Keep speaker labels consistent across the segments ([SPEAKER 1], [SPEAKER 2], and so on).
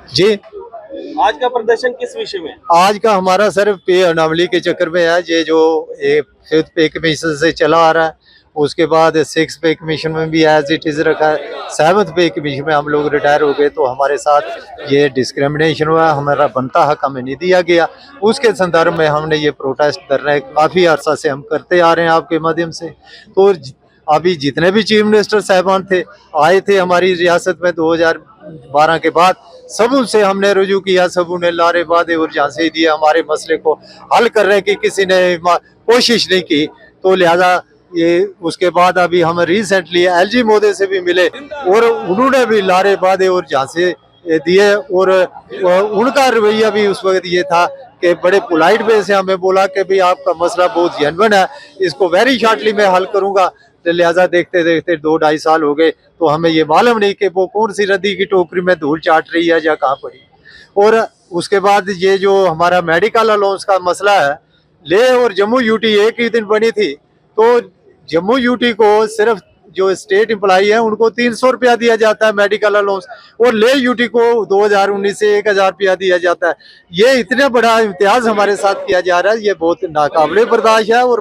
[SPEAKER 1] जी।
[SPEAKER 2] आज का प्रदर्शन किस विषय में?
[SPEAKER 1] आज का हमारा सर पे अनावली के चक्कर में है। ये जो फिफ्थ पे कमीशन से चला आ रहा है, उसके बाद सिक्स पे कमीशन में भी एज इट इज रखा है। सेवन्थ पे कमीशन में हम लोग रिटायर हो गए तो हमारे साथ ये डिस्क्रिमिनेशन हुआ, हमारा बनता हक हमें नहीं दिया गया। उसके संदर्भ में हमने ये प्रोटेस्ट धरना काफ़ी अरसा से हम करते आ रहे हैं आपके माध्यम से। तो अभी जितने भी चीफ मिनिस्टर साहबान थे आए थे हमारी रियासत में 2012 के बाद, सब उनसे हमने रुजू किया, सब उन्हें लारे बादे और झांसे दिए, हमारे मसले को हल करने की किसी ने कोशिश नहीं की। तो लिहाजा ये उसके बाद अभी हम रिसेंटली एलजी मोदी से भी मिले और उन्होंने भी लारे बादे और झांसे दिए और उनका रवैया भी उस वक्त ये था कि बड़े पोलाइट वे से हमें बोला कि भाई आपका मसला बहुत जेन्युइन है, इसको वेरी शॉर्टली मैं हल करूंगा। तो लिहाजा देखते देखते 2-2.5 साल हो गए तो हमें ये मालूम नहीं कि वो कौन सी रद्दी की टोकरी में धूल चाट रही है या कहाँ पड़ी। और उसके बाद ये जो हमारा मेडिकल अलाउंस का मसला है, ले और जम्मू यूटी एक ही दिन बनी थी, तो जम्मू यूटी को सिर्फ जो स्टेट एम्प्लॉई है उनको 300 रुपया दिया जाता है मेडिकल अलाउंस, और ले यूटी को 2019 से 1000 रुपया दिया जाता है। ये इतना बड़ा इम्तियाज हमारे साथ किया जा रहा है, ये बहुत नाकाबिले बर्दाश्त है। और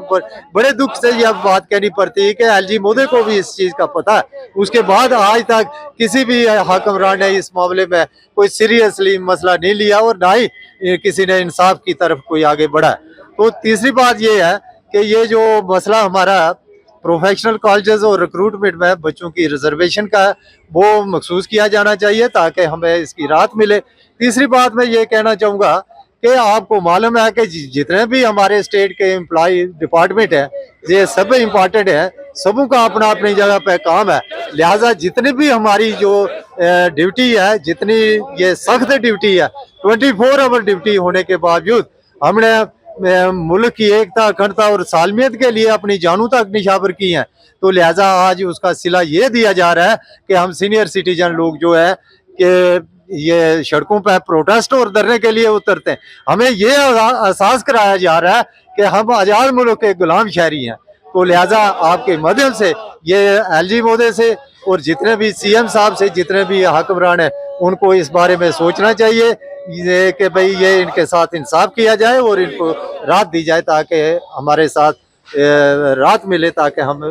[SPEAKER 1] बड़े दुख से यह बात कहनी पड़ती है कि एलजी मोदी को भी इस चीज का पता है, उसके बाद आज तक किसी भी हुक्मरान ने इस मामले में कोई सीरियसली मसला नहीं लिया और ना ही किसी ने इंसाफ की तरफ कोई आगे बढ़ा। तो तीसरी बात ये है कि ये जो मसला हमारा प्रोफेशनल कॉलेजेस और रिक्रूटमेंट में बच्चों की रिजर्वेशन का है, वो मखसूस किया जाना चाहिए ताकि हमें इसकी राहत मिले। तीसरी बात मैं ये कहना चाहूँगा कि आपको मालूम है कि जितने भी हमारे स्टेट के एम्प्लॉय डिपार्टमेंट है, ये सब इम्पॉर्टेंट है, सबों का अपना अपनी जगह पे काम है। लिहाजा जितनी भी हमारी जो ड्यूटी है, जितनी ये सख्त ड्यूटी है, 24 आवर ड्यूटी होने के बावजूद हमने मुल्क की एकता, अखंडता और सालमियत के लिए अपनी जानों तक निछावर की हैं। तो लिहाजा आज उसका सिला ये दिया जा रहा है कि हम सीनियर सिटीजन लोग जो है कि ये सड़कों पर प्रोटेस्ट और धरने के लिए उतरते हैं। हमें ये एहसास कराया जा रहा है कि हम आज़ाद मुल्क के गुलाम शहरी हैं। तो लिहाजा आपके माध्यम से ये एलजी मोदी से और जितने भी सीएम साहब से, जितने भी हुक्मरान हैं, उनको इस बारे में सोचना चाहिए ये कि भाई ये इनके साथ इंसाफ किया जाए और इनको राहत दी जाए ताकि हमारे साथ राहत मिले, ताकि हम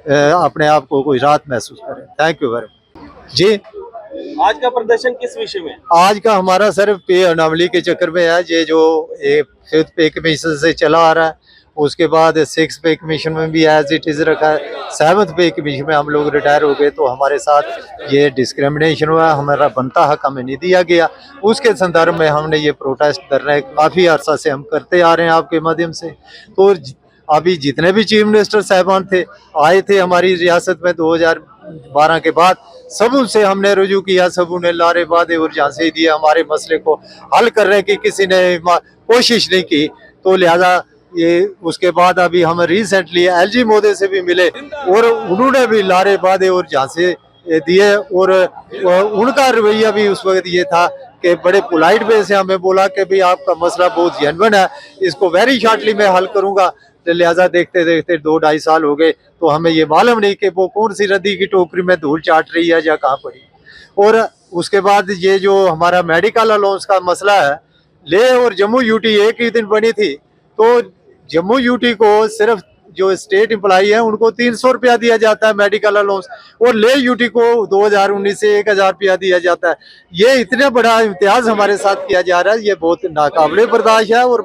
[SPEAKER 1] अपने आप को कोई राहत महसूस करें। Thank you very much. जी।
[SPEAKER 2] आज का प्रदर्शन किस विषय में?
[SPEAKER 1] आज का हमारा सर पे अनावली के चक्कर में है। ये जो फिफ्थ पे कमीशन से चला आ रहा है, उसके बाद सिक्स पे कमीशन में भी एज इट इज रखा है। सेवन्थ पे कमीशन में हम लोग रिटायर हो गए तो हमारे साथ ये डिस्क्रिमिनेशन हुआ, हमारा बनता हक हमें नहीं दिया गया। उसके संदर्भ में हमने ये प्रोटेस्ट धरना काफ़ी अरसा से हम करते आ रहे हैं आपके माध्यम से। तो अभी जितने भी चीफ मिनिस्टर साहबान थे आए थे हमारी रियासत में 2012 के बाद, सब उनसे हमने रुजू किया, सब उन्हें लारे बादे और झांसे दिए, हमारे मसले को हल करने की किसी ने कोशिश नहीं की। तो लिहाजा ये उसके बाद अभी हम रिसेंटली एलजी मोदी से भी मिले और उन्होंने भी लारे बादे और झांसे दिए और उनका रवैया भी उस वक्त ये था कि बड़े पोलाइट वे से हमें बोला कि भाई आपका मसला बहुत जेन्युइन है, इसको वेरी शॉर्टली मैं हल करूंगा। तो लिहाजा देखते देखते 2-2.5 साल हो गए तो हमें ये मालूम नहीं कि वो कौन सी रद्दी की टोकरी में धूल चाट रही है या कहाँ पड़ी। और उसके बाद ये जो हमारा मेडिकल अलाउंस का मसला है, ले और जम्मू यूटी एक ही दिन बनी थी, तो जम्मू यूटी को सिर्फ जो स्टेट एम्प्लॉई है उनको 300 रुपया दिया जाता है मेडिकल अलाउंस, और ले यूटी को 2019 से 1000 रुपया दिया जाता है। ये इतना बड़ा इम्तियाज हमारे साथ किया जा रहा है, ये बहुत नाकाबिले बर्दाश्त है। और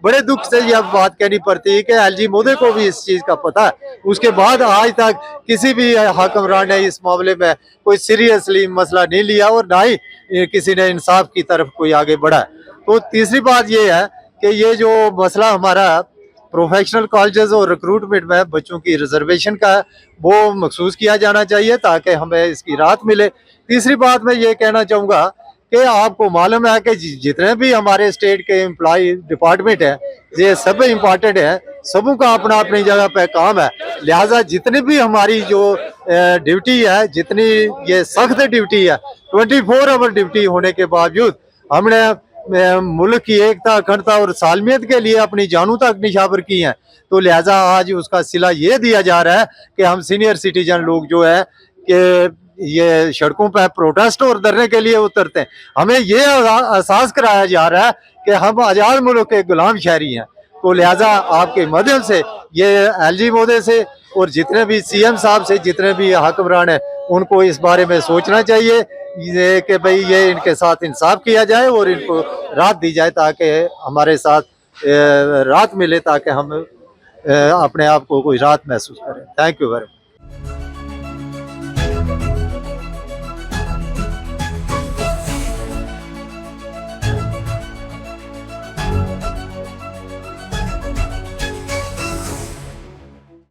[SPEAKER 1] बड़े दुख से यह बात कहनी पड़ती है कि एलजी मोदी को भी इस चीज का पता है, उसके बाद आज तक किसी भी हुक्मरान ने इस मामले में कोई सीरियसली मसला नहीं लिया और ना ही किसी ने इंसाफ की तरफ कोई आगे बढ़ा। तो तीसरी बात ये है कि ये जो मसला हमारा प्रोफेशनल कॉलेजेस और रिक्रूटमेंट में बच्चों की रिजर्वेशन का है, वो मखसूस किया जाना चाहिए ताकि हमें इसकी राहत मिले। तीसरी बात मैं ये कहना चाहूँगा कि आपको मालूम है कि जितने भी हमारे स्टेट के एम्प्लॉय डिपार्टमेंट है, ये सब इम्पॉर्टेंट है, सबों का अपना अपनी जगह पे काम है। लिहाजा जितनी भी हमारी जो ड्यूटी है, जितनी ये सख्त ड्यूटी है, 24 आवर ड्यूटी होने के बावजूद हमने मुल्क की एकता, अखंडता और सालमियत के लिए अपनी जानों तक निछावर की हैं। तो लिहाजा आज उसका सिला ये दिया जा रहा है कि हम सीनियर सिटीजन लोग जो है कि ये सड़कों पर प्रोटेस्ट और धरने के लिए उतरते हैं। हमें ये एहसास कराया जा रहा है कि हम आज़ाद मुल्क के गुलाम शहरी हैं। तो लिहाजा आपके माध्यम से ये एलजी महोदय से और जितने भी सीएम साहब से जितने भी हुक्मरान हैं उनको इस बारे में सोचना चाहिए ये कि भाई ये इनके साथ इंसाफ किया जाए और इनको राहत दी जाए ताकि हमारे साथ राहत मिले ताकि हम अपने आप को कोई राहत महसूस करें। Thank you very much.